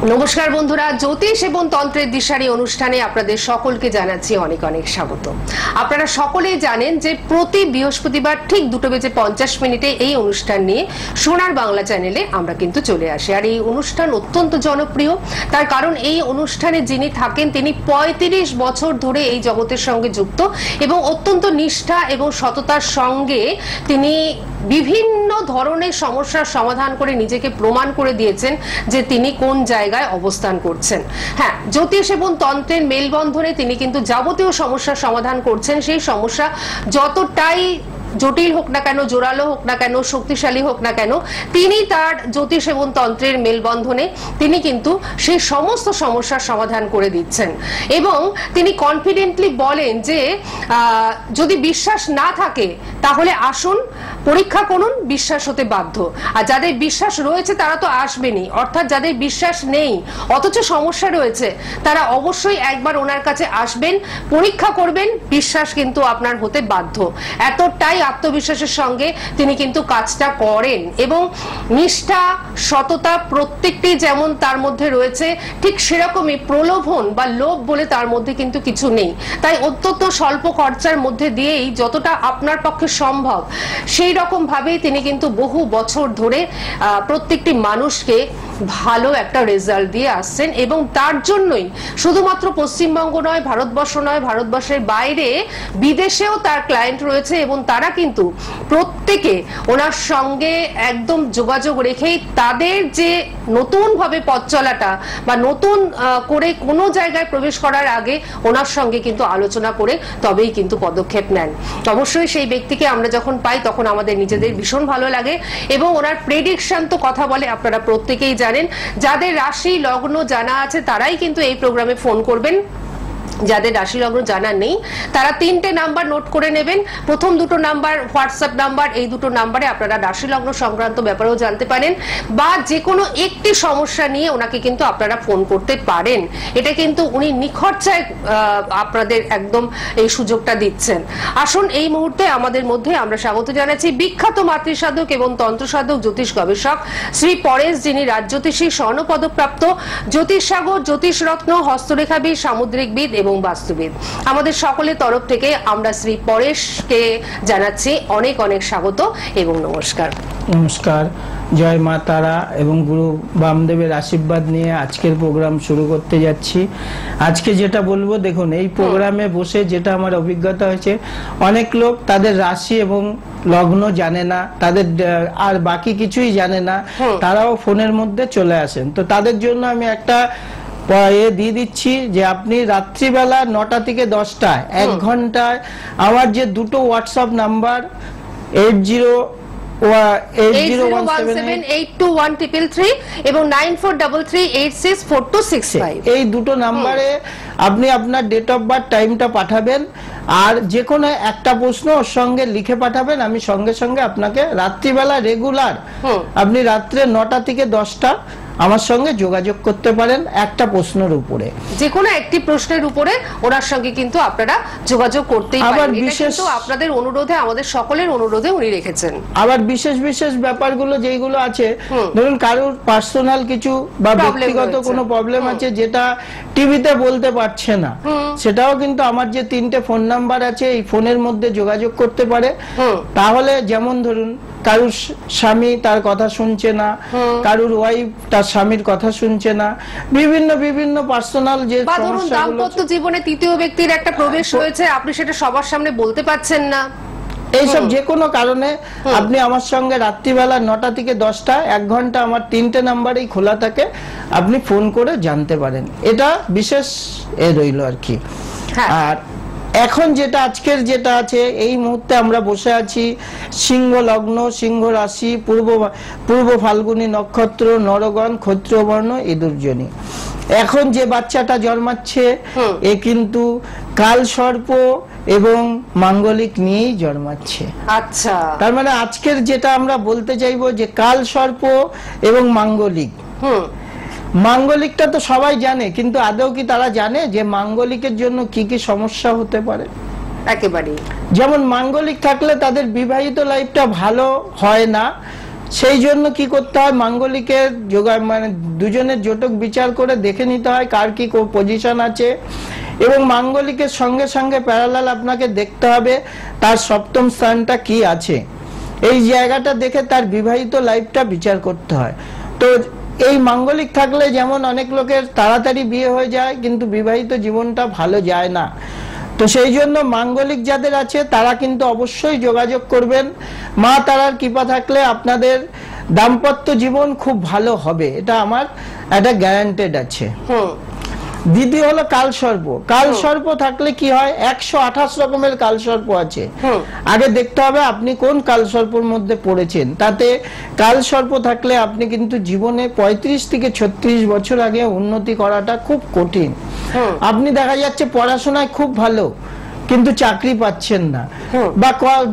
নমস্কার বন্ধুরা, জ্যোতিষ এবং তন্ত্রের দিশারি অনুষ্ঠানে আপনাদের সকলকে জানাচ্ছি অনেক অনেক স্বাগত। আপনারা সকলেই জানেন যে প্রতি বৃহস্পতিবার ঠিক 2:50 এই অনুষ্ঠান নিয়ে সোনার বাংলা চ্যানেলে আমরা কিন্তু চলে আসি। আর এই অনুষ্ঠান অত্যন্ত জনপ্রিয়, তার কারণ এই অনুষ্ঠানে যিনি থাকেন তিনি 35 বছর ধরে এই জগতের সঙ্গে যুক্ত এবং অত্যন্ত নিষ্ঠা এবং সততার সঙ্গে তিনি বিভিন্ন ধরনের সমস্যার সমাধান করে নিজেকে প্রমাণ করে দিয়েছেন যে তিনি কোন জায়গায় অবস্থান করছেন। হ্যাঁ, জ্যোতিষ এবং তন্ত্রের মেলবন্ধনে তিনি কিন্তু যাবতীয় সমস্যার সমাধান করছেন। সেই সমস্যা যতটাই জটিল হোক না কেন, জোরালো হোক না কেন, শক্তিশালী হোক না কেন, তিনি তার জ্যোতিষ এবং তন্ত্রের মেলবন্ধনে তিনি কিন্তু সেই সমস্ত সমস্যার সমাধান করে দিচ্ছেন। এবং তিনি কনফিডেন্টলি বলেন যে যদি বিশ্বাস না থাকে তাহলে আসুন, পরীক্ষা করুন, বিশ্বাস হতে বাধ্য। আর যাদের বিশ্বাস রয়েছে তারা তো আসবেনই, অর্থাৎ যাদের বিশ্বাস নেই অথচ সমস্যা রয়েছে তারা অবশ্যই একবার ওনার কাছে আসবেন, পরীক্ষা করবেন, বিশ্বাস কিন্তু আপনার হতে বাধ্য। এতটাই আত্মবিশ্বাসের সঙ্গে তিনি কিন্তু কাজটা করেন এবং নিষ্ঠা, সততা প্রত্যেকটি যেমন তার মধ্যে রয়েছে, ঠিক সেরকমই প্রলোভন বা লোভ বলে তার মধ্যে কিন্তু কিছু নেই। তাই অত্যন্ত স্বল্প খরচার মধ্যে দিয়েই যতটা আপনার পক্ষে সম্ভব সেই রকম ভাবেই তিনি কিন্তু বহু বছর ধরে প্রত্যেকটি মানুষকে ভালো একটা রেজাল্ট দিয়ে আসছেন। এবং তার জন্যই শুধুমাত্র পশ্চিমবঙ্গ নয়, ভারতবর্ষ নয়, ভারতবর্ষের বাইরে বিদেশেও তার ক্লায়েন্ট রয়েছে এবং তারা কিন্তু প্রত্যেকে ওনার সঙ্গে একদম যোগাযোগ রেখেই তাদের যে নতুন ভাবে পথ চলাটা বা নতুন করে কোনো জায়গায় প্রবেশ করার আগে ওনার সঙ্গে কিন্তু আলোচনা করে তবেই কিন্তু পদক্ষেপ নেন। অবশ্যই সেই ব্যক্তিকে আমরা যখন পাই তখন আমাদের নিজেদের ভীষণ ভালো লাগে এবং ওনার প্রেডিকশন তো কথা বলে, আপনারা প্রত্যেকেই জানেন। যাদের রাশি লগ্ন জানা আছে তারাই কিন্তু এই প্রোগ্রামে ফোন করবেন, যাদের রাশি লগ্ন জানা নেই তারা 3টে নাম্বার নোট করে নেবেন। প্রথম দুটো নাম্বার হোয়াটসঅ্যাপ নাম্বার, এই দুটো নাম্বারে আপনারা রাশি লগ্ন সংক্রান্ত ব্যাপারেও জানতে পারেন বা যে কোনো একটি সমস্যা নিয়ে ওনাকে কিন্তু আপনারা ফোন করতে পারেন। এটা কিন্তু উনি নিখরচায় আপনাদের একদম এই সুযোগটা দিচ্ছেন। আসুন, এই মুহূর্তে আমাদের মধ্যে আমরা স্বাগত জানাচ্ছি বিখ্যাত মাতৃসাধক এবং তন্ত্রসাধক জ্যোতিষ গবেষক শ্রী পরেশ, যিনি রাজজ্যোতিষী স্বর্ণপদকপ্রাপ্ত, জ্যোতিষসাগর, জ্যোতিষরত্ন, হস্তরেখাবিদ, সামুদ্রিকবিদ এবং বাস্তুবিদ। আমাদের সকলের তরফ থেকে আমরা শ্রী পরেশকে জানাচ্ছি অনেক অনেক স্বাগত এবং নমস্কার। নমস্কার, জয় মা তারা এবং গুরু বামদেবের আশীর্বাদ নিয়ে আজকের প্রোগ্রাম শুরু করতে যাচ্ছি। আজকে যেটা বলবো, দেখুন এই প্রোগ্রামে বসে যেটা আমার অভিজ্ঞতা হয়েছে, অনেক লোক তাদের রাশি এবং লগ্ন জানে না, তাদের আর বাকি কিছুই জানে না, তারাও ফোনের মধ্যে চলে আসেন। তো তাদের জন্য আমি একটা দিয়ে দিচ্ছি যে আপনি রাত্রিবেলা 9টা থেকে 10টা 1 ঘন্টায় আমার যে দুটো হোয়াটসঅ্যাপ নাম্বার 8017821333 এবং 9433864265, এই দুটো নাম্বারে আপনি আপনার ডেট অফ বার্থ টাইমটা পাঠাবেন আর যে কোনো একটা প্রশ্ন ওর সঙ্গে লিখে পাঠাবেন। আমি সঙ্গে সঙ্গে আপনাকে রাত্রিবেলা রেগুলার আপনি রাত্রে 9টা থেকে 10টা আমার সঙ্গে যোগাযোগ করতে পারেন একটা প্রশ্নের উপরে, যে কোনো একটি প্রশ্নের উপরে ওনার সঙ্গে কিন্তু আপনারা যোগাযোগ করতেই পারেন। আবার বিশেষ আপনাদের অনুরোধে, আমাদের সকলের অনুরোধে উনি রেখেছেন। আবার বিশেষ বিশেষ ব্যাপারগুলো যেগুলো আছে, ধরুন কারোর পার্সোনাল কিছু বা ব্যক্তিগত কোনো প্রবলেম আছে যেটা টিভিতে বলতে পারছে না, সেটাও কিন্তু আমার যে 3টে ফোন নাম্বার আছে এই ফোনের মধ্যে যোগাযোগ করতে পারে। তাহলে যেমন ধরুন কারুর স্বামী তার কথা শুনছে না, কারুর ওয়াইফ তার স্বামীর কথা শুনছে না, বিভিন্ন বিভিন্ন পার্সোনাল যে সমস্যাগুলো, দাম্পত্য জীবনে তৃতীয় ব্যক্তির একটা প্রবেশ রয়েছে, আপনি সেটা সবার সামনে বলতে পারছেন না, এইসব যে কোনো কারণে আপনি আমার সঙ্গে রাত্রিবেলা 9টা থেকে 10টা 1 ঘন্টা আমার 3টে নাম্বারেই খোলা থাকে, আপনি ফোন করে জানতে পারেন। এটা বিশেষ রইল আর কি। আর এখন যেটা আজকের যেটা আছে, এই মুহূর্তে আমরা বসে আছি সিংহ লগ্ন, সিংহ রাশি, পূর্ব ফাল্গুনী নক্ষত্র, নরগণ, ক্ষত্রিয়বর্ণ, ইঁদুরজনী। এখন যে বাচ্চাটা জন্মাচ্ছে এ কিন্তু কাল সর্প এবং মাঙ্গলিক নিয়েই জন্মাচ্ছে। আচ্ছা, তার মানে আজকের যেটা আমরা বলতে চাইবো যে কাল সর্প এবং মাঙ্গলিক, মাঙ্গলিকটা তো সবাই জানে, কিন্তু আদৌ কি তারা জানে যে মাঙ্গলিকের জন্য কি কি সমস্যা হতে পারে? একেবারে। যেমন মাঙ্গলিক থাকলে তাদের বিবাহিত লাইফটা ভালো হয় না, সেই জন্য কি করতে হয়, মাঙ্গলিকের মানে দুজনের জোটক বিচার করে দেখে নিতে হয় কার কি পজিশন আছে, এবং মাঙ্গলিকের সঙ্গে সঙ্গে প্যারালাল আপনাকে দেখতে হবে তার সপ্তম স্থানটা কি আছে। এই জায়গাটা দেখে তার বিবাহিত লাইফটা বিচার করতে হয়। তো এই মাঙ্গলিক থাকলে যেমন অনেক লোকের তাড়াতাড়ি বিয়ে হয়ে যায়, কিন্তু বিবাহিত জীবনটা ভালো যায় না। তো সেই জন্য মাঙ্গলিক যাদের আছে তারা কিন্তু অবশ্যই যোগাযোগ করবেন। মা তারার কৃপা থাকলে আপনাদের দাম্পত্য জীবন খুব ভালো হবে, এটা আমার একটা গ্যারান্টেড আছে। দ্বিতীয় হলো কালসর্প। কালসর্প থাকলে কি হয়, 128 রকমের কালসর্প আছে। আগে দেখতে হবে আপনি কোন কালসর্পের মধ্যে পড়েছেন। তাতে কালসর্প থাকলে আপনি কিন্তু জীবনে 35 থেকে 36 বছর আগে উন্নতি করাটা খুব কঠিন। আপনি দেখা যাচ্ছে পড়াশোনায় খুব ভালো, কিন্তু চাকরি পাচ্ছেন না, বা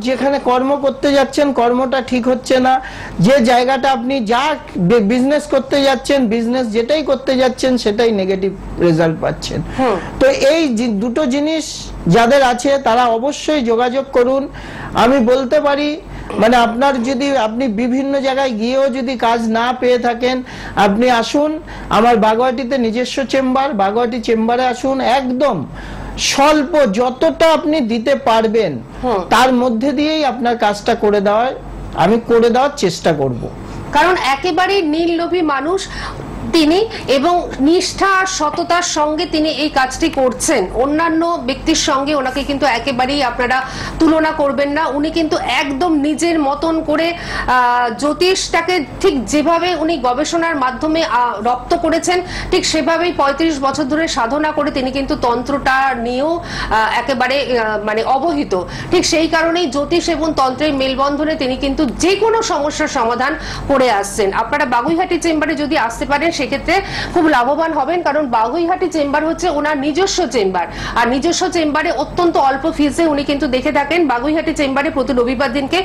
যেখানে কর্ম করতে যাচ্ছেন কর্মটা ঠিক হচ্ছে না, যে জায়গাটা আপনি যা বিজনেস করতে যাচ্ছেন, বিজনেস যেটাই করতে যাচ্ছেন সেটাই নেগেটিভ রেজাল্ট পাচ্ছেন। তো এই দুটো জিনিস যাদের আছে তারা অবশ্যই যোগাযোগ করুন। আমি বলতে পারি মানে আপনার যদি আপনি বিভিন্ন জায়গায় গিয়েও যদি কাজ না পেয়ে থাকেন, আপনি আসুন আমার বাগুইআটিতে নিজস্ব চেম্বার, বাগুইআটি চেম্বারে আসুন। একদম স্বল্প যতটা আপনি দিতে পারবেন তার মধ্যে দিয়েই আপনার কাজটা করে দেওয়ার চেষ্টা করব। কারণ একেবারে নীললোভী মানুষ তিনি, এবং নিষ্ঠা আর সততার সঙ্গে তিনি এই কাজটি করছেন। অন্যান্য ব্যক্তির সঙ্গে ওনাকে কিন্তু একেবারেই আপনারা তুলনা করবেন না। উনি কিন্তু একদম নিজের মতন করে জ্যোতিষটাকে ঠিক যেভাবে উনি গবেষণার মাধ্যমে রপ্ত করেছেন, ঠিক সেভাবেই 35 বছর ধরে সাধনা করে তিনি কিন্তু তন্ত্রটা নিয়েও একেবারে মানে অবহিত। ঠিক সেই কারণেই জ্যোতিষ এবং তন্ত্রের মেলবন্ধনে তিনি কিন্তু যে কোনো সমস্যার সমাধান করে আসছেন। আপনারা বাগুইআটি চেম্বারে যদি আসতে পারেন সেক্ষেত্রে খুব লাভবান হবেন, কারণ বাগুইআটি চেম্বার হচ্ছে ওনার নিজস্ব চেম্বার, আর নিজস্ব চেম্বারে অত্যন্ত অল্প ফিসে উনি কিন্তু দেখে থাকেন। বাগুইআটি চেম্বারে প্রতি রবিবার দিনকে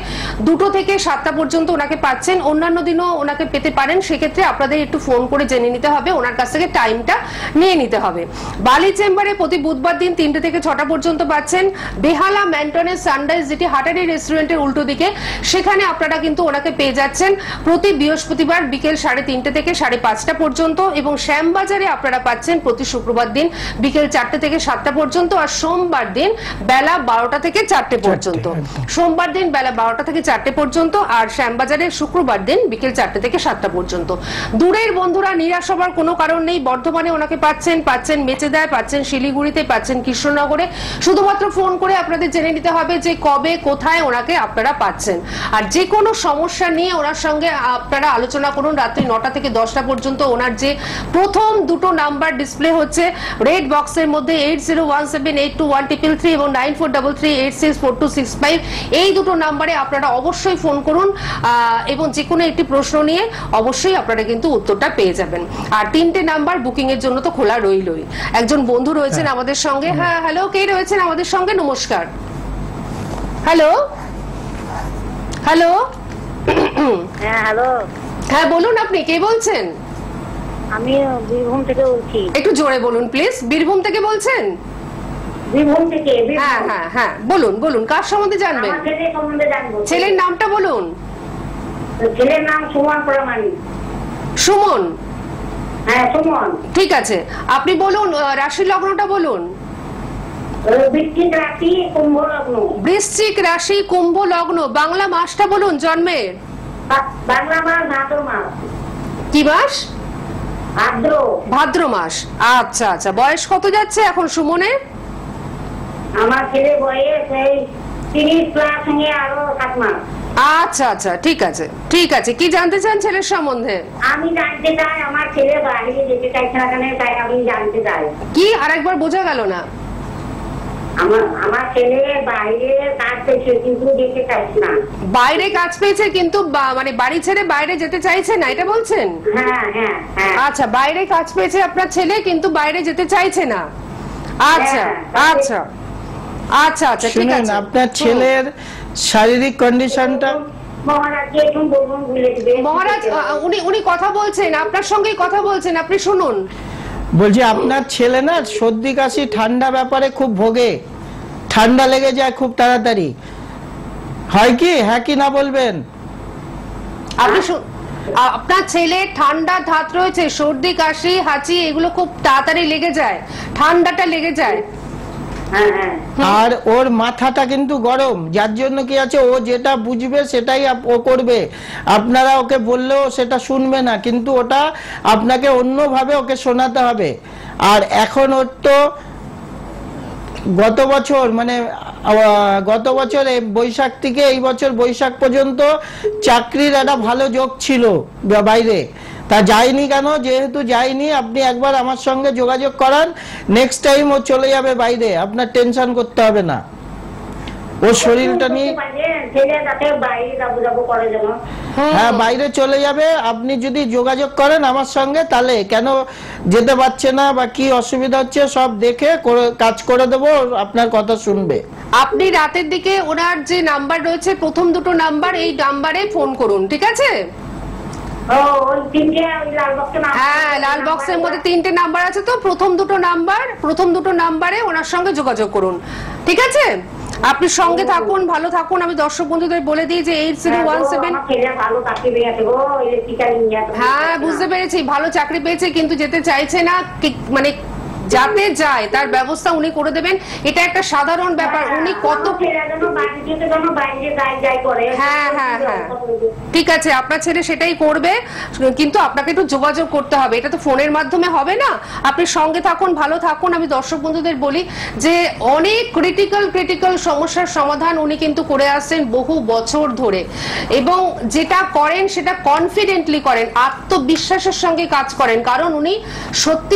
2টো থেকে 7টা পর্যন্ত ওনাকে পাচ্ছেন, অন্যান্য দিনও ওনাকে পেতে পারেন। সেক্ষেত্রে আপনাদের একটু ফোন করে জেনে নিতে হবে, ওনার কাছ থেকে টাইমটা নিয়ে নিতে হবে। বালি চেম্বারে প্রতি বুধবার দিন 3টে থেকে 6টা পর্যন্ত পাচ্ছেন। বেহালা ম্যান্টনের সানরাইজ, যেটি হাটারি রেস্টুরেন্টের উল্টো দিকে, সেখানে আপনারা কিন্তু ওনাকে পেয়ে যাচ্ছেন প্রতি বৃহস্পতিবার বিকেল 3:30 থেকে 5:30 পর্যন্ত, এবং শ্যামবাজারে আপনারা পাচ্ছেন প্রতি শুক্রবার দিন বিকেল 4টে থেকে 7টা পর্যন্ত, আর সোমবার দিন বেলা 12টা থেকে 4টে পর্যন্ত। সোমবার দিন বেলা 12টা থেকে 4টে পর্যন্ত, আর শ্যামবাজারে শুক্রবার দিন বিকেল 4টে থেকে 7টা পর্যন্ত। দূরের বন্ধুরা নিরাশ হবার কোনো কারণ নেই, বর্ধমানে ওনাকে পাচ্ছেন মেচেদায়, পাচ্ছেন শিলিগুড়িতে, পাচ্ছেন কৃষ্ণনগরে। শুধুমাত্র ফোন করে আপনাদের জেনে নিতে হবে যে কবে কোথায় ওনাকে আপনারা পাচ্ছেন। আর যে কোনো সমস্যা নিয়ে ওনার সঙ্গে আপনারা আলোচনা করুন। রাত্রি 9টা থেকে 10টা পর্যন্ত ওনার যে প্রথম 2টো নাম্বার ডিসপ্লে হচ্ছে রেড বক্সের মধ্যে 8017821333 এবং 9433864265, এই 2টো নাম্বারে আপনারা অবশ্যই ফোন করুন, এবং যে কোনো একটি প্রশ্ন নিয়ে অবশ্যই আপনারা কিন্তু উত্তরটা পেয়ে যাবেন। আর 3টে নাম্বার বুকিং এর জন্য তো খোলা রইলই। একজন বন্ধু রয়েছেন আমাদের সঙ্গে। হ্যাঁ, হ্যালো, কে রয়েছেন আমাদের সঙ্গে? নমস্কার। হ্যালো হ্যালো হ্যাঁ, হ্যালো। হ্যাঁ, বলুন, আপনি কে বলছেন? আমি বীরভূম থেকে বলছি। একটু জোরে বলুন প্লিজ। বীরভূম থেকে বলছেন? বীরভূম থেকে। হ্যাঁ হ্যাঁ হ্যাঁ, বলুন বলুন, কার সম্বন্ধে জানবেন? আমার ছেলের সম্বন্ধে জানবো। ছেলের নামটা বলুন। ছেলের নাম সুমন প্রামাণিক। সুমন? হ্যাঁ, সুমন। ঠিক আছে, আপনি বলুন রাশি লগ্নটা বলুন। বৃশ্চিক রাশি, কুম্ভ লগ্ন। বৃশ্চিক রাশি, কুম্ভ লগ্ন। বাংলা মাসটা বলুন জন্মের। বাংলা মাস ভাদ্র মাস। কি মাস? ভাদ্র। ভাদ্র মাস। আচ্ছা আচ্ছা, বয়স কত যাচ্ছে এখন সুমনের? আমার ছেলে বয়স এই 30 প্লাস, সঙ্গে আরো 7 মাস। আচ্ছা আচ্ছা, ঠিক আছে ঠিক আছে। কি জানতে চান ছেলের সম্বন্ধে? আমি জানতে চাই আমার ছেলে বাইরে যেতে চাইছে না কেন, তাই আমি জানতে চাই। কি আরেকবার বোঝা গেল না? আমার ছেলে বাইরে কাজ পেয়েছে কিন্তু যেতে চাইছে না। বাইরে কাজ পেয়েছে কিন্তু মানে বাড়ি ছেড়ে বাইরে যেতে চাইছে না, এটা বলছেন? হ্যাঁ হ্যাঁ হ্যাঁ। আচ্ছা, বাইরে কাজ পেয়েছে আপনার ছেলে কিন্তু বাইরে যেতে চাইছে না। আচ্ছা আচ্ছা আচ্ছা আচ্ছা, ঠিক শুনুন, আছে। আপনার ছেলের শারীরিক কন্ডিশনটা মহারাজ উনি কথা বলছেন, আপনার সঙ্গেই কথা বলছেন, আপনি শুনুন। বলছি আপনার ছেলে না সর্দি কাশি ঠান্ডা ব্যাপারে খুব ভোগে, ঠান্ডা লেগে যায় খুব তাড়াতাড়ি, হয় কি? হ্যাঁ কি না বলবেন? আপনি আপনার ছেলে ঠান্ডা ধাত রয়েছে, সর্দি কাশি হাঁচি এগুলো খুব তাড়াতাড়ি লেগে যায়, ঠান্ডাটা লেগে যায়। হ্যাঁ হ্যাঁ আর ওর মাথাটা কিন্তু গরম, যার জন্য কি আছে, ও যেটা বুঝবে সেটাই ও করবে। আপনারা ওকে বললেও সেটা শুনবে না, কিন্তু ওটা আপনাকে অন্যভাবে ওকে শোনাতে হবে। আর এখন ওর তো গত বছর এই বৈশাখ থেকে এই বছর বৈশাখ পর্যন্ত চাকরির একটা ভালো যোগ ছিল বাইরে, তা যায়নি কেন? যেহেতু যায়নি, আপনি একবার আমার সঙ্গে যোগাযোগ করান, নেক্সট টাইম ও চলে যাবে বাইরে, আপনার টেনশন করতে হবে না। ওর শরীরটা নিয়ে হ্যাঁ বাইরে চলে যাবে। আপনি যদি যোগাযোগ করেন আমার সঙ্গে, তাহলে কেন যেতে পারছে না বা কি অসুবিধা হচ্ছে সব দেখে কাজ করে দেবো, আপনার কথা শুনবে। আপনি রাতের দিকে ওনার যে নাম্বার রয়েছে, প্রথম দুটো নাম্বার, এই নাম্বারে ফোন করুন, ঠিক আছে? হ্যাঁ, লাল বক্সের মধ্যে 3টে নাম্বার আছে, তো প্রথম দুটো নাম্বারে ওনার সঙ্গে যোগাযোগ করুন, ঠিক আছে? আপনি সঙ্গে থাকুন, ভালো থাকুন। আমি দর্শক বন্ধুদের বলে দিই যে 8017। হ্যাঁ বুঝতে পেরেছি, ভালো চাকরি পেয়েছে কিন্তু যেতে চাইছে না, মানে যাতে যায় তার ব্যবস্থা উনি করে দেবেন, এটা একটা সাধারণ ব্যাপার। উনি কত হ্যাঁ হ্যাঁ হ্যাঁ ঠিক আছে, আপনার ছেলে সেটাই করবে, কিন্তু আপনাকে একটু যোগাযোগ করতে হবে, এটা তো ফোনের মাধ্যমে হবে না। আপনি সঙ্গে থাকুন, ভালো থাকুন। আমি দর্শক বন্ধুদের বলি যে অনেক ক্রিটিক্যাল সমস্যার সমাধান উনি কিন্তু করে আসছেন বহু বছর ধরে, এবং যেটা করেন সেটা কনফিডেন্টলি করেন, আত্মবিশ্বাসের সঙ্গে কাজ করেন, কারণ উনি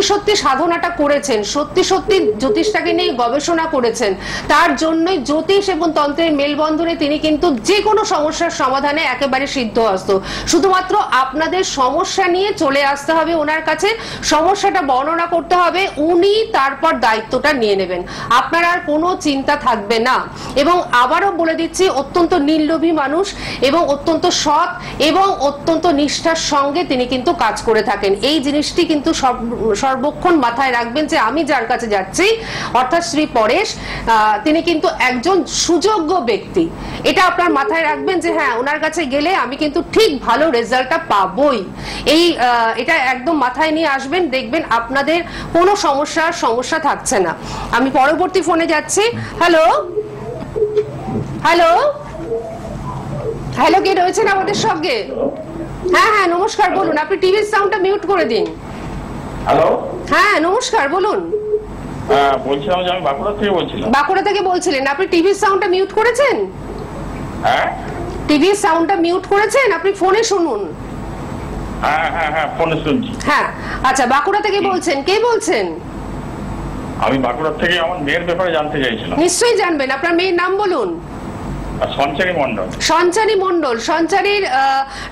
সত্যি সাধনাটা করেছেন, সত্যি জ্যোতিষটাকে নিয়ে গবেষণা করেছেন। তার জন্যই জ্যোতিষ এবং তন্ত্রের মেলবন্ধনে তিনি কিন্তু যে কোনো সমস্যার সমাধানে একেবারে সিদ্ধহস্ত। শুধুমাত্র আপনাদের সমস্যা নিয়ে চলে আসতে হবে ওনার কাছে, সমস্যাটা বর্ণনা করতে হবে, উনি তারপর দায়িত্বটা নিয়ে নেবেন, আপনার আর কোনো চিন্তা থাকবে না। এবং আবারও বলে দিচ্ছি, অত্যন্ত নির্লোভী মানুষ এবং অত্যন্ত সৎ এবং অত্যন্ত নিষ্ঠার সঙ্গে তিনি কিন্তু কাজ করে থাকেন। এই জিনিসটি কিন্তু সর্বক্ষণ মাথায় রাখবেন যে আমি যার কাছে যাচ্ছি, অর্থাৎ শ্রী পরেশ, তিনি কিন্তু একজন সুযোগ্য ব্যক্তি। এটা আপনার মাথায় রাখবেন যে হ্যাঁ, ওনার কাছে গেলে আমি কিন্তু ঠিক ভালো রেজাল্টটা পাবোই। এটা একদম মাথায় নিয়ে আসবেন, দেখবেন আপনাদের কোনো সমস্যা থাকছে না। আমি পরবর্তী ফোনে যাচ্ছি। হ্যালো, কে রয়েছেন আমাদের সঙ্গে? হ্যাঁ নমস্কার, বলুন। আপনি টিভির সাউন্ডটা মিউট করে দিন। হ্যালো, হ্যাঁ নমস্কার, বলুন। বলছিলাম যে আমি বাঁকুড়া থেকে বলছিলাম। বাঁকুড়া থেকে বলছিলেন, আপনি টিভির সাউন্ডটা মিউট করেছেন? হ্যাঁ, টিভির সাউন্ডটা মিউট করেছেন, আপনি ফোনে শুনুন। হ্যাঁ ফোনে শুনছি। হ্যাঁ আচ্ছা, বাঁকুড়া থেকে বলছেন, কে বলছেন? আমি বাঁকুড়া থেকে আমার মেয়ের ব্যাপারে জানতে চাইছিলাম। নিশ্চয়ই জানবেন, আপনার মেয়ের নাম বলুন। সঞ্চারী মণ্ডল। সঞ্চারীর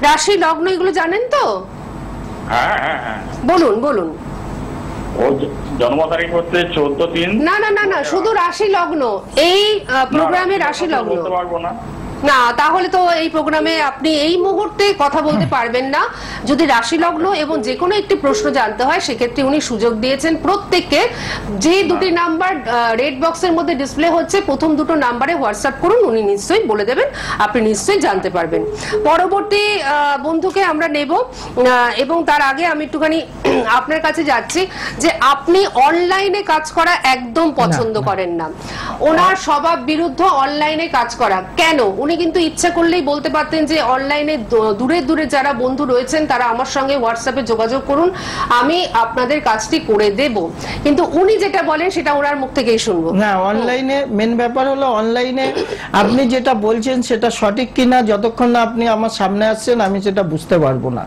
রাশি লগ্ন এগুলো জানেন তো? হ্যাঁ বলুন। ও জন্ম তারিখ হচ্ছে 14/3। না, শুধু রাশি লগ্ন। এই প্রোগ্রামে রাশি লগ্ন বলতে পারবো না। না, তাহলে তো এই প্রোগ্রামে আপনি এই মুহূর্তে কথা বলতে পারবেন না। যদি রাশি লগ্ন এবং যে কোনো একটি প্রশ্ন জানতে হয়, সেক্ষেত্রে উনি সুযোগ দিয়েছেন প্রত্যেককে। যে দুটি নাম্বার রেড বক্সের মধ্যে ডিসপ্লে হচ্ছে, প্রথম দুটো নাম্বারে হোয়াটসঅ্যাপ করুন, উনি নিশ্চয়ই বলে দেবেন, আপনি নিশ্চয়ই জানতে পারবেন। পরবর্তী বন্ধুকে আমরা নেব, এবং তার আগে আমি একটুখানি আপনার কাছে যাচ্ছি যে আপনি অনলাইনে কাজ করা একদম পছন্দ করেন না, ওনার স্বভাব বিরুদ্ধ অনলাইনে কাজ করা। কেন? উনি কিন্তু ইচ্ছা করলেই বলতে পারতেন যে অনলাইনে দূরে যারা বন্ধু রয়েছেন তারা আমার সঙ্গে হোয়াটসঅ্যাপে যোগাযোগ করুন, আমি আপনাদের কাজটি করে দেব, কিন্তু উনি যেটা বলেন সেটা ওনার মুখ থেকেই শুনবো। না, অনলাইনে মেন ব্যাপার হলো, অনলাইনে আপনি যেটা বলছেন সেটা সঠিক কিনা যতক্ষণ না আপনি আমার সামনে আসছেন আমি সেটা বুঝতে পারবো না।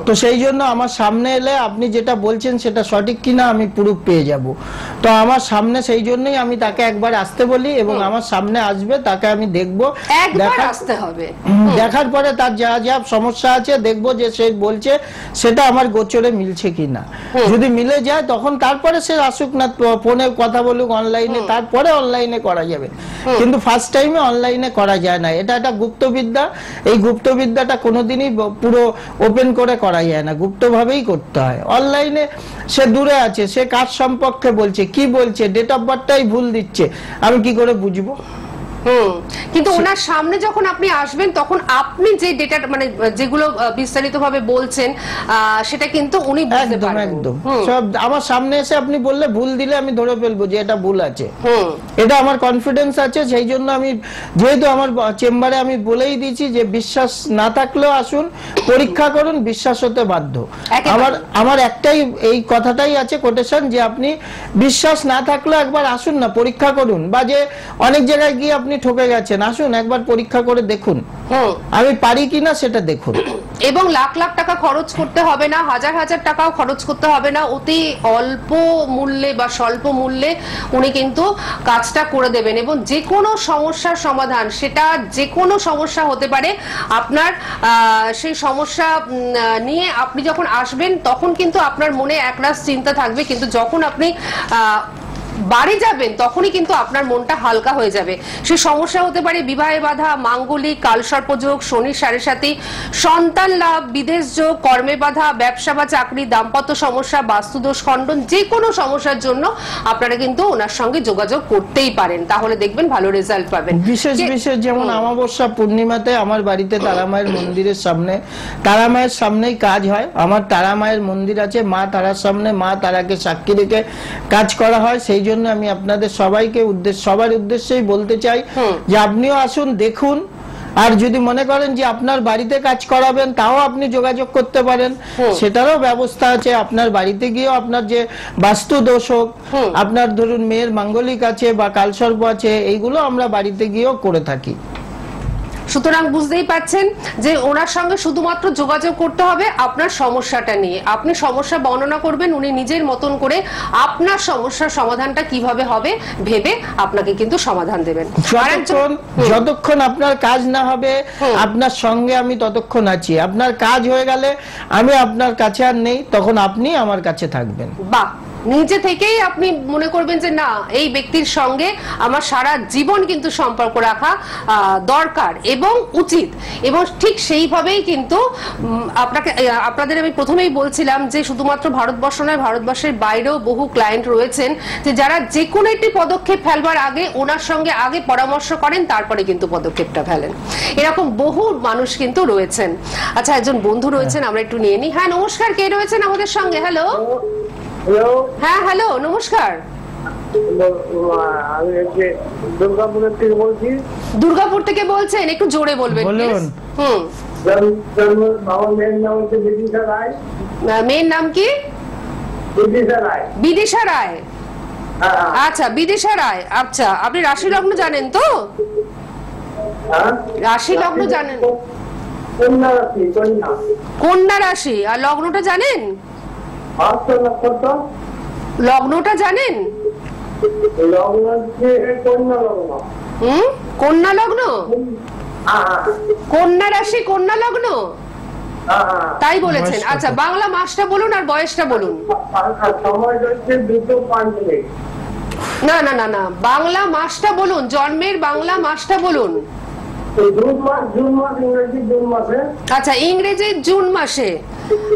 তো সেই জন্য আমার সামনে এলে আপনি যেটা বলছেন সেটা সঠিক কিনা আমি প্রুফ পেয়ে যাব। তো আমার সামনে, সেই জন্যই আমি তাকে একবার আসতে বলি, এবং আমার সামনে আসবে, তাকে আমি দেখবো, আসতে হবে, দেখার পরে তার যা যা সমস্যা আছে দেখবো যে সে বলছে সেটা আমার গোচরে মিলছে কিনা। যদি মিলে যায় তখন তারপরে সে আসুক না, ফোনে কথা বলুক অনলাইনে, তারপরে অনলাইনে করা যাবে, কিন্তু ফার্স্ট টাইমে অনলাইনে করা যায় না। এটা একটা গুপ্তবিদ্যা, এই গুপ্তবিদ্যাটা কোনোদিনই পুরো ওপেন করে করা যায় না, গুপ্তভাবেই করতে হয়। অনলাইনে সে দূরে আছে, সে কাজ সম্পর্কে বলছে, কি বলছে, ডেট অফ বার্থটাই ভুল দিচ্ছে, আমি কি করে বুঝবো? কিন্তু ওনার সামনে যখন আপনি আসবেন তখন আপনি যে ডেটা মানে যেগুলো বিস্তারিত ভাবে বলছেন সেটা কিন্তু উনি বুঝতে একদম পারবেন। একদম সব আমার সামনে এসে আপনি বললে ভুল দিলে আমি ধরে ফেলবো যে এটা ভুল আছে, এটা আমার কনফিডেন্স আছে। সেই জন্য আমি যেহেতু আমার চেম্বারে আমি বলেই দিয়েছি যে বিশ্বাস না থাকলেও আসুন, পরীক্ষা করুন, বিশ্বাস হতে বাধ্য। আমার একটাই এই কথাটাই আছে কোটেশন যে আপনি বিশ্বাস না থাকলে একবার আসুন না, পরীক্ষা করুন। বা যে অনেক জায়গায় গিয়ে আপনি ঠকে গেছেন, আসুন একবার পরীক্ষা করে দেখুন আমি পারি কিনা সেটা দেখুন। এবং লাখ লাখ টাকা খরচ করতে হবে না, হাজার হাজার টাকাও খরচ করতে হবে না, অতি অল্প মূল্যে বা স্বল্প মূল্যে উনি কিন্তু কাজটা করে দেবেন। এবং যে কোনো সমস্যার সমাধান, সেটা যে কোনো সমস্যা হতে পারে, আপনার সেই সমস্যা নিয়ে আপনি যখন আসবেন তখন কিন্তু আপনার মনে একরাশ চিন্তা থাকবে, কিন্তু যখন আপনি বাড়ি যাবেন তখনই কিন্তু আপনার মনটা হালকা হয়ে যাবে। সেই সমস্যা হতে পারে বিবাহে বাধা, মাঙ্গলিক, কালসর্পযোগ, শনির সাড়ে সাথী, সন্তান লাভ, বিদেশ যোগ, কর্মে বাধা, ব্যবসা বা চাকরি, দাম্পত্য সমস্যা, বাস্তুদোষ খণ্ডন, যে কোনো সমস্যার জন্য আপনারা কিন্তু ওনার সঙ্গে যোগাযোগ করতেই পারেন, তাহলে দেখবেন ভালো রেজাল্ট পাবেন। বিশেষ বিশেষ যেমন অমাবস্যা পূর্ণিমাতে আমার বাড়িতে তারামায়ের মন্দিরের সামনে, তারামায়ের সামনেই কাজ হয়। আমার তারামায়ের মন্দির আছে, মা তারার সামনে মা তারাকে সাক্ষী রেখে কাজ করা হয়। সেই জন্য আমি আপনাদের সবাইকে সবার উদ্দেশ্যেই বলতে চাই যে আপনিও আসুন, দেখুন। আর যদি মনে করেন যে আপনার বাড়িতে কাজ করাবেন তাও আপনি যোগাযোগ করতে পারেন, সেটারও ব্যবস্থা আছে। আপনার বাড়িতে গিয়েও আপনার যে বাস্তু দোষ হোক, আপনার ধরুন মেয়ের মাঙ্গলিক আছে বা কালসর্প আছে, এইগুলো আমরা বাড়িতে গিয়েও করে থাকি। সুতরাং বুঝতেই পাচ্ছেন যে ওনার সঙ্গে শুধুমাত্র যোগাযোগ করতে হবে আপনার সমস্যাটা নিয়ে। আপনি সমস্যা বর্ণনা করবেন, উনি নিজের মতন করে আপনার সমস্যার সমাধানটা কিভাবে হবে ভেবে আপনাকে কিন্তু সমাধান দেবেন। যতক্ষণ আপনার কাজ না হবে আপনার সঙ্গে আমি ততক্ষণ আছি। আপনার কাজ হয়ে গেলে আমি আপনার কাছে আর নেই, তখন আপনি আমার কাছে থাকবেন। বাহ, নিজে থেকেই আপনি মনে করবেন যে না, এই ব্যক্তির সঙ্গে আমার সারা জীবন কিন্তু সম্পর্ক রাখা দরকার এবং উচিত। এবং ঠিক সেইভাবেই কিন্তু আপনাদের আমি প্রথমেই বলছিলাম যে শুধুমাত্র ভারতবর্ষ নয়, ভারতবর্ষের বাইরেও বহু ক্লায়েন্ট রয়েছেন যে যারা যে কোনো একটি পদক্ষেপ ফেলবার আগে ওনার সঙ্গে আগে পরামর্শ করেন, তারপরে কিন্তু পদক্ষেপটা ফেলেন। এরকম বহু মানুষ কিন্তু রয়েছেন। আচ্ছা, একজন বন্ধু রয়েছেন, আমরা একটু নিয়ে নিই। হ্যাঁ নমস্কার, কে রয়েছেন আমাদের সঙ্গে? হ্যালো। হ্যাঁ হ্যালো, নমস্কার। আমি দুর্গাপুর থেকে বলছি। দুর্গাপুর থেকে বলছেন, একটু জোরে বলবেন বলুন। আমার মেয়ের নাম হচ্ছে বিদিশা রায়। মেয়ের নাম কি? বিদিশা রায়। বিদিশা রায়। আচ্ছা, বিদিশা রায়। আচ্ছা, আপনি রাশি লগ্ন জানেন তো? রাশি লগ্ন জানেন? কন্যা রাশি। কন্যা রাশি। আর লগ্নটা জানেন? লগ্নটা জানেন? কন্যা লগ্ন। কন্যা রাশি, কন্যা লগ্ন, তাই বলেছেন। আচ্ছা, বাংলা মাসটা বলুন আর বয়সটা বলুন। না না না না, বাংলা মাসটা বলুন, জন্মের বাংলা মাসটা বলুন। আচ্ছা, ইংরেজি জুন মাসে।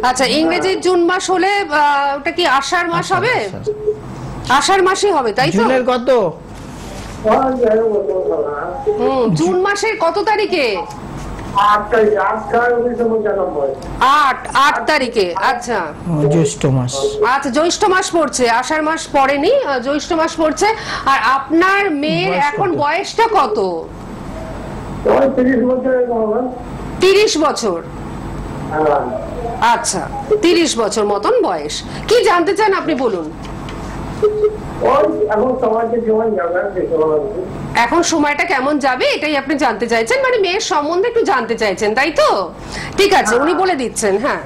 আচ্ছা, ইংরেজি জুন মাস হলে ওটা কি আষাঢ় মাস হবে? আষাঢ় মাসই হবে, তাই তো? জুনের কত? জুন মাসের কত তারিখে? 8 তারিখে। আচ্ছা, জ্যৈষ্ঠ মাস। আচ্ছা, জ্যৈষ্ঠ মাস পড়ছে, আষাঢ় মাস পড়েনি, জ্যৈষ্ঠ মাস পড়ছে। আর আপনার মেয়ের এখন বয়সটা কত? 30 বছর। আচ্ছা, 30 বছর মতন বয়স। কি জানতে চান আপনি বলুন। এখন সময়টা কেমন যাবে এটাই আপনি জানতে চাইছেন, মানে মেয়ের সম্বন্ধে একটু জানতে চাইছেন, তাই তো? ঠিক আছে, উনি বলে দিচ্ছেন। হ্যাঁ,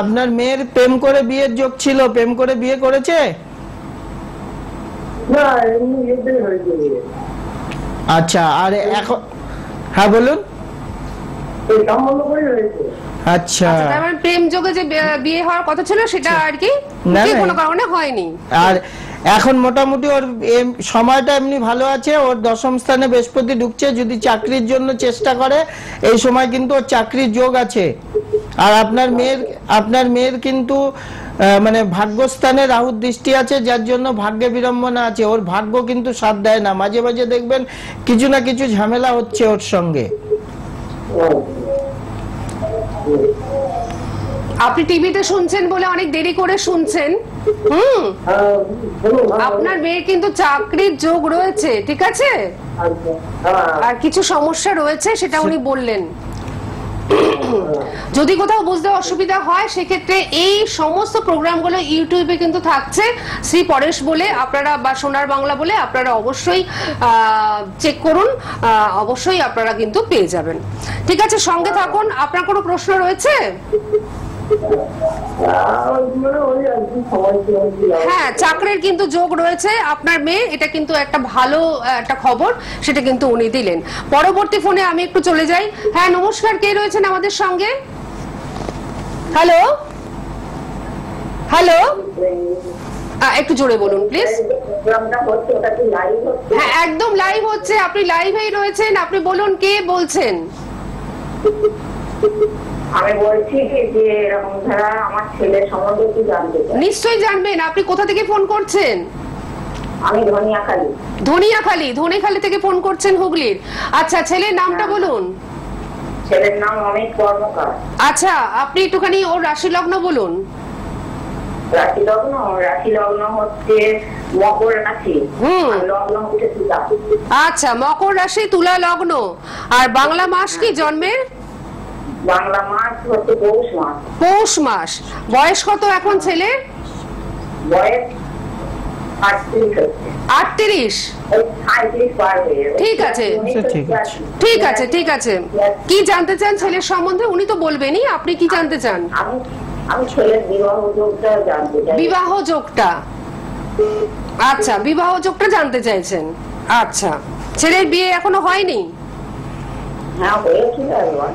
আপনার মেয়ের প্রেম করে বিয়ের যোগ ছিল, প্রেম করে বিয়ে করেছে? আচ্ছা, আর এখন হ্যাঁ বলুন। আচ্ছা, মানে প্রেম যোগে যে বিয়ে হওয়ার কথা ছিল সেটা আর কি কোনো কারণে হয়নি। আর এখন মোটামুটি ওর সময়টা এমনি ভালো আছে। ওর দশম স্থানে বৃহস্পতি ঢুকছে। যদি চাকরির জন্য চেষ্টা করে এই সময় কিন্তু ওর চাকরির যোগ আছে। আর আপনার মেয়ের কিন্তু মানে ভাগ্যস্থানে রাহুর দৃষ্টি আছে, যার জন্য ভাগ্যে বিড়ম্বনা আছে। ওর ভাগ্য কিন্তু সাথ দেয় না, মাঝে মাঝে দেখবেন কিছু না কিছু ঝামেলা হচ্ছে ওর সঙ্গে। আপনি টিভিতে শুনছেন বলে অনেক দেরি করে শুনছেন। আপনার মেয়ের কিন্তু চাকরির যোগ রয়েছে, ঠিক আছে, আর কিছু সমস্যা রয়েছে সেটা উনি বললেন। যদি কোথাও বুঝতে অসুবিধা হয় সেক্ষেত্রে এই সমস্ত প্রোগ্রামগুলো ইউটিউবে কিন্তু থাকছে, শ্রী পরেশ বলে আপনারা বা সোনার বাংলা বলে আপনারা অবশ্যই চেক করুন, অবশ্যই আপনারা কিন্তু পেয়ে যাবেন। ঠিক আছে, সঙ্গে থাকুন। আপনার কোনো প্রশ্ন রয়েছে? হ্যাঁ, চাকরির কিন্তু যোগ রয়েছে আপনার মেয়ে, এটা কিন্তু একটা ভালো একটা খবর, সেটা কিন্তু উনি দিলেন। পরবর্তী ফোনে আমি একটু চলে যাই। হ্যাঁ, নমস্কার, কে রয়েছেন আমাদের সঙ্গে? হ্যালো হ্যালো, একটু জোরে বলুন প্লিজ। হ্যাঁ, একদম লাইভ হচ্ছে, আপনি লাইভেই রয়েছেন, আপনি বলুন কে বলছেন। আমি বলছি যে এরকম ধারা আমার ছেলের সম্বন্ধে কি জানতে চাই। নিশ্চয়ই জানবেন। আপনি কোথা থেকে ফোন করছেন? আমি ধনিয়াখালী। ধনিয়াখালী থেকে ফোন করছেন, হুগলির। আচ্ছা, ছেলের নামটা বলুন। ছেলের নাম অমিত কর্মকার। আচ্ছা, আপনি একটুখানি ওর রাশি লগ্ন বলুন। রাশি লগ্ন হচ্ছে মকর রাশি, লগ্ন হচ্ছে তুলা। আচ্ছা, মকর রাশি, তুলা লগ্ন। আর বাংলা মাস কি জন্মের? বাংলা মাস হচ্ছে পৌষ মাস। পৌষ মাস। বয়স কত এখন ছেলের? বয়স 38 হচ্ছে। 38? 38 পার হয়ে গেছে। ঠিক আছে, ঠিক আছে, ঠিক আছে, ঠিক আছে। কি জানতে চান ছেলের সম্বন্ধে? উনি তো বলবেনই, আপনি কি জানতে চান? আমি ছেলের বিবাহ যোগটা জানতে চাই। বিবাহ যোগটা? আচ্ছা, বিবাহ যোগটা জানতে চাইছেন। আচ্ছা, ছেলের বিয়ে এখনো হয়নি? হ্যাঁ, হয়েছিল একবার।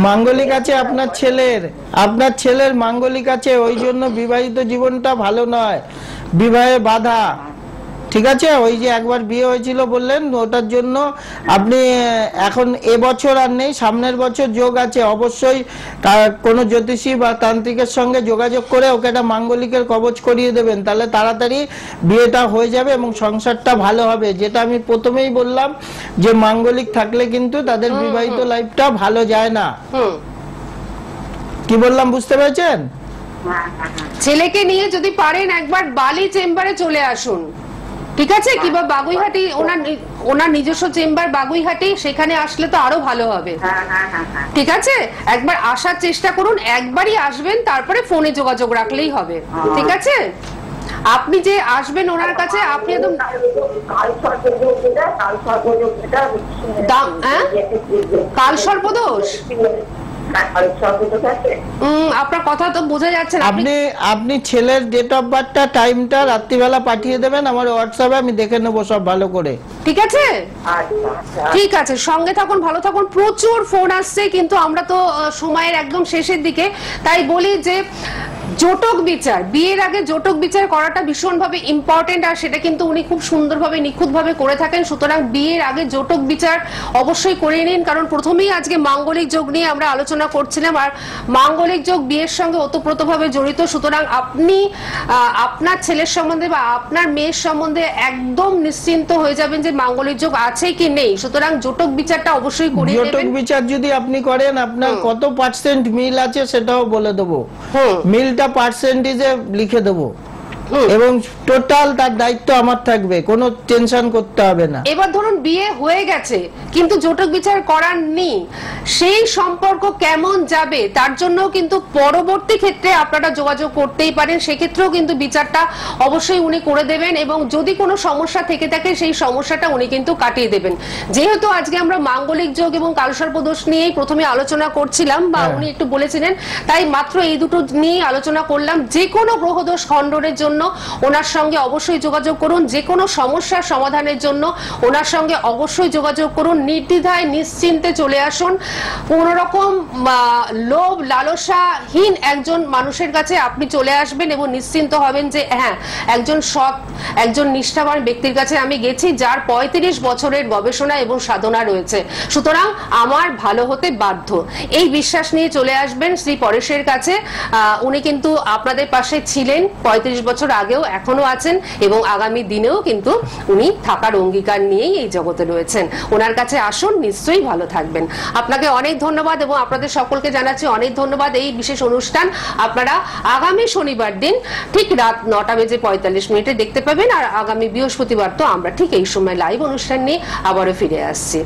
মাঙ্গলিক আছে আপনার ছেলের মাঙ্গলিক আছে, ওই জন্য বিবাহিত জীবনটা ভালো নয়, বিবাহে বাধা। ঠিক আছে, ওই যে একবার বিয়ে হয়েছিল বললেন, ওটার জন্য আপনি এখন এবছর আর নেই, সামনের বছর যোগ আছে। অবশ্যই কোনো জ্যোতিষী বা তান্ত্রিকের সঙ্গে যোগাযোগ করে ওকে একটা মাঙ্গলিকের কবচ করিয়ে দেবেন, তাহলে তাড়াতাড়ি বিয়েটা হয়ে যাবে এবং সংসারটা ভালো হবে। যেটা আমি প্রথমেই বললাম যে মাঙ্গলিক থাকলে কিন্তু তাদের বিবাহিত লাইফটা ভালো যায় না। কি বললাম বুঝতে পেরেছেন? ছেলেকে নিয়ে যদি পারেন একবার বালি চেম্বারে চলে আসুন, ঠিক আছে, কিংবা বাগুইহাটি, ওনার নিজস্ব চেম্বার বাগুইহাটি, সেখানে আসলে তো আরো ভালো হবে। ঠিক আছে, একবার আসার চেষ্টা করুন, একবারই আসবেন, তারপরে ফোনে যোগাযোগ রাখলেই হবে। ঠিক আছে, আপনি যে আসবেন ওনার কাছে, আপনি একদম কাল সর্পদোষ, আপনার কথা তো বোঝা যাচ্ছে না। আপনি ছেলের ডেট অফ বার্থটা, টাইমটা রাত্রিবেলা পাঠিয়ে দেবেন আমার হোয়াটসঅ্যাপে, আমি দেখে নেবো সব ভালো করে। ঠিক আছে, ঠিক আছে, সঙ্গে থাকুন, ভালো থাকুন। প্রচুর ফোন আসছে, কিন্তু আমরা তো সময়ের একদম শেষের দিকে, তাই বলি যে জটক বিচার, বিয়ের আগে জটক বিচার করাটা ভীষণভাবে ইম্পর্টেন্ট, আর সেটা কিন্তু উনি খুব সুন্দরভাবে নিখুঁতভাবে করে থাকেন। সুতরাং বিয়ের আগে জটক বিচার অবশ্যই করে নিন, কারণ প্রথমেই আজকে মাঙ্গলিক যোগ নিয়ে আমরা আলোচনা করছিলাম, আর মাঙ্গলিক যোগ বিয়ের সঙ্গে ওতপ্রোতভাবে জড়িত। সুতরাং আপনি আপনার ছেলের সম্বন্ধে বা আপনার মেয়ের সম্বন্ধে একদম নিশ্চিন্ত হয়ে যাবেন যে মাঙ্গলিক যোগ আছে কি নেই। সুতরাং জটক বিচারটা অবশ্যই করিয়ে নেবেন। জটক বিচার যদি আপনি করেন, আপনার কত পার্সেন্ট মিল আছে সেটাও বলে দেবো, মিলটা পার্সেন্টেজে লিখে দেবো, এবং টোটাল তার দায়িত্ব আমার থাকবে, কোনো টেনশন করতে হবে না। এবার ধরুন বিয়ে হয়ে গেছে কিন্তু জটক বিচার করার নেই, সেই সম্পর্ক কেমন যাবে তার জন্য কিন্তু পরবর্তী ক্ষেত্রে আপনারা যোগাযোগ করতেই পারেন, সেক্ষেত্রেও কিন্তু বিচারটা অবশ্যই উনি করে দেবেন, এবং যদি কোনো সমস্যা থেকে থাকে সেই সমস্যাটা উনি কিন্তু কাটিয়ে দেবেন। যেহেতু আজকে আমরা মাঙ্গলিক যোগ এবং কালসর্পদোষ নিয়েই প্রথমে আলোচনা করছিলাম, বা উনি একটু বলেছিলেন, তাই মাত্র এই দুটো নিয়ে আলোচনা করলাম। যে কোনো গ্রহদোষ খণ্ডনের জন্য জন্য ওনার সঙ্গে অবশ্যই যোগাযোগ করুন। যে কোনো সমস্যার সমাধানের জন্য ওনার সঙ্গে অবশ্যই যোগাযোগ করুন। নির্দ্বিধায় নিশ্চিন্তে চলে আসুন। কোন রকম লোভ লালসাহীন একজন মানুষের কাছে আপনি চলে আসবেন এবং নিশ্চিন্ত হবেন যে হ্যাঁ, একজন সৎ, একজন নিষ্ঠাবান ব্যক্তির কাছে আমি গেছি যার 35 বছরের গবেষণা এবং সাধনা রয়েছে, সুতরাং আমার ভালো হতে বাধ্য। এই বিশ্বাস নিয়ে চলে আসবেন শ্রী পরেশের কাছে। উনি কিন্তু আপনাদের পাশে ছিলেন 35 বছর আগেও, এখনো আছেন এবং আগামী দিনেও কিন্তু উনি থাকার অঙ্গীকার নিয়েই এই জগতে রয়েছেন। ওনার কাছে আসুন, নিশ্চয়ই ভালো থাকবেন। আপনাকে অনেক ধন্যবাদ এবং আপনাদের সকলকে জানাচ্ছি অনেক ধন্যবাদ। এই বিশেষ অনুষ্ঠান আপনারা আগামী শনিবার দিন ঠিক রাত 9:45 দেখতে পাবেন। আর আগামী বৃহস্পতিবার তো আমরা ঠিক এই সময় লাইভ অনুষ্ঠান নিয়ে আবারও ফিরে আসছি।